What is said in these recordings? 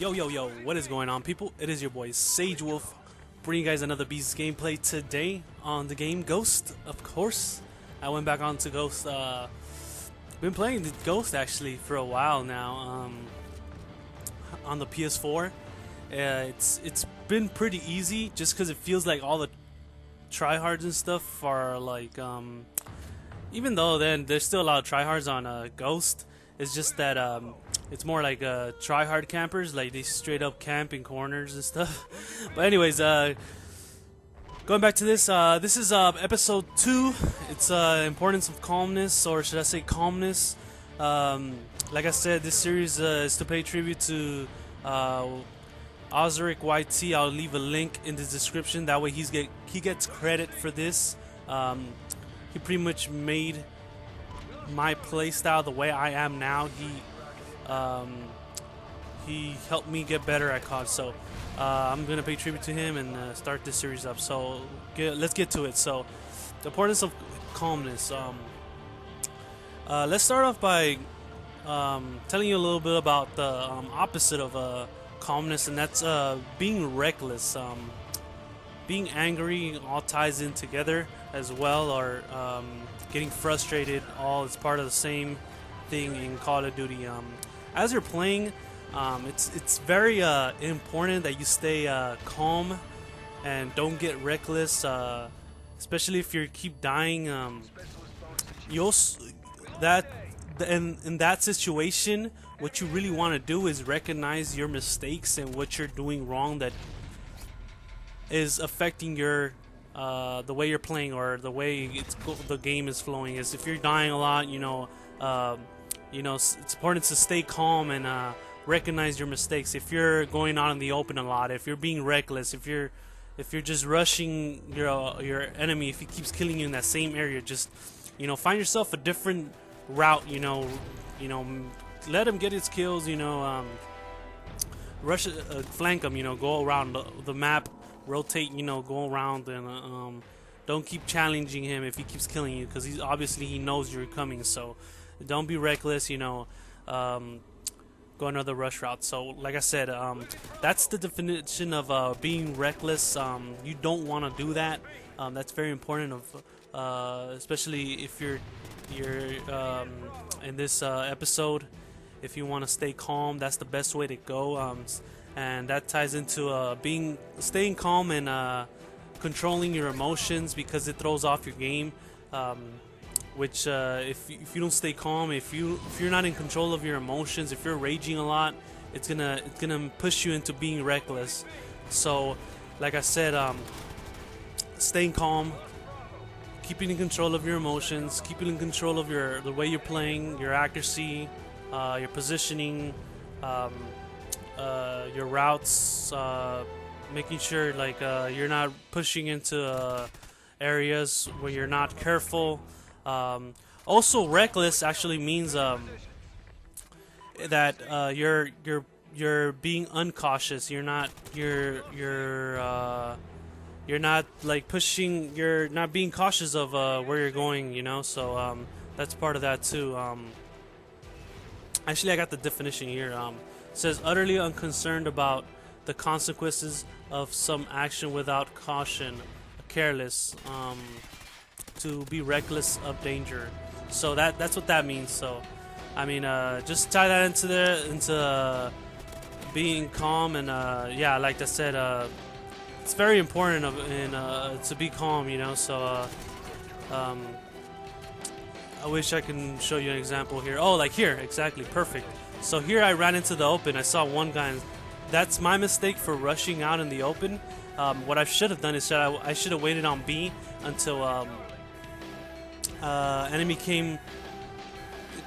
Yo, what is going on, people? It is your boy Sage Wolf, bringing you guys another Beast gameplay today on the game Ghost, of course. I went back on to Ghost, been playing the Ghost actually for a while now, on the PS4. It's been pretty easy just because it feels like all the tryhards and stuff are like, even though then there's still a lot of tryhards on Ghost, it's just that it's more like tryhard campers, like they straight up camp in corners and stuff. But anyways, going back to this, this is episode 2. It's importance of calmness, or should I say calmness. Like I said, this series is to pay tribute to Ozric YT. I'll leave a link in the description. That way he gets credit for this. He pretty much made my playstyle the way I am now. He helped me get better at CoD, so I'm gonna pay tribute to him and start this series up. So let's get to it. So the importance of calmness. Let's start off by telling you a little bit about the opposite of calmness, and that's being reckless. Being angry all ties in together as well, or getting frustrated, all is part of the same thing in Call of Duty. As you're playing, it's very important that you stay calm and don't get reckless, especially if you keep dying. In that situation, what you really want to do is recognize your mistakes and what you're doing wrong that is affecting your the way you're playing, or the way the game is flowing. Is if you're dying a lot, it's important to stay calm and recognize your mistakes. If you're going out in the open a lot, if you're being reckless, if you're just rushing your enemy, if he keeps killing you in that same area, just find yourself a different route. Let him get his kills. Rush, flank him. Go around the map, rotate. Go around, and don't keep challenging him if he keeps killing you, because he knows you're coming. So don't be reckless. Go another rush route. So like I said, that's the definition of being reckless. You don't want to do that. That's very important, especially if you're in this episode. If you want to stay calm, that's the best way to go. And that ties into staying calm and controlling your emotions, because it throws off your game. Which if you don't stay calm, if you're not in control of your emotions, if you're raging a lot, it's gonna push you into being reckless. So like I said, staying calm, keeping in control of your emotions, keeping in control of the way you're playing, your accuracy, your positioning, your routes, making sure you're not pushing into areas where you're not careful. Also, reckless actually means that you're being uncautious. You're not pushing. You're not being cautious of where you're going. So that's part of that too. Actually, I got the definition here. It says utterly unconcerned about the consequences of some action without caution, careless. To be reckless of danger. So that's what that means. So I mean, just tie that into being calm, and yeah, like I said, it's very important to be calm. So I wish I can show you an example here. Oh, like here, exactly, perfect. So here I ran into the open. I saw one guy. That's my mistake for rushing out in the open. What I should have done is I should have waited on B until enemy came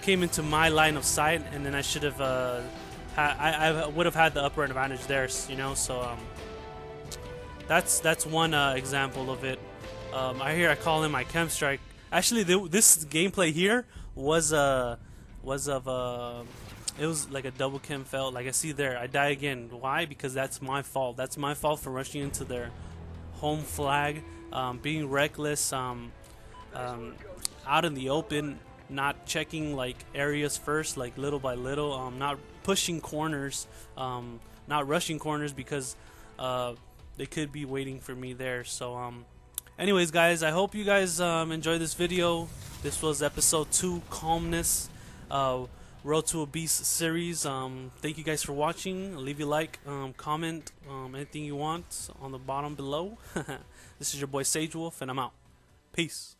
into my line of sight, and then I should have I would have had the upper advantage there. So that's one example of it. I call in my chem strike. Actually, this gameplay here was it was like a double chem fail. Like I see there, I die again. Why? Because that's my fault. That's my fault for rushing into their home flag, being reckless, out in the open. not checking like areas first, like little by little, not pushing corners, not rushing corners because they could be waiting for me there. So anyways, guys, I hope you guys enjoyed this video. This was episode 2, Calmness, Road to a Beast series. Thank you guys for watching. Leave a like, comment, anything you want on the bottom below. This is your boy Sage Wolf, and I'm out. Peace.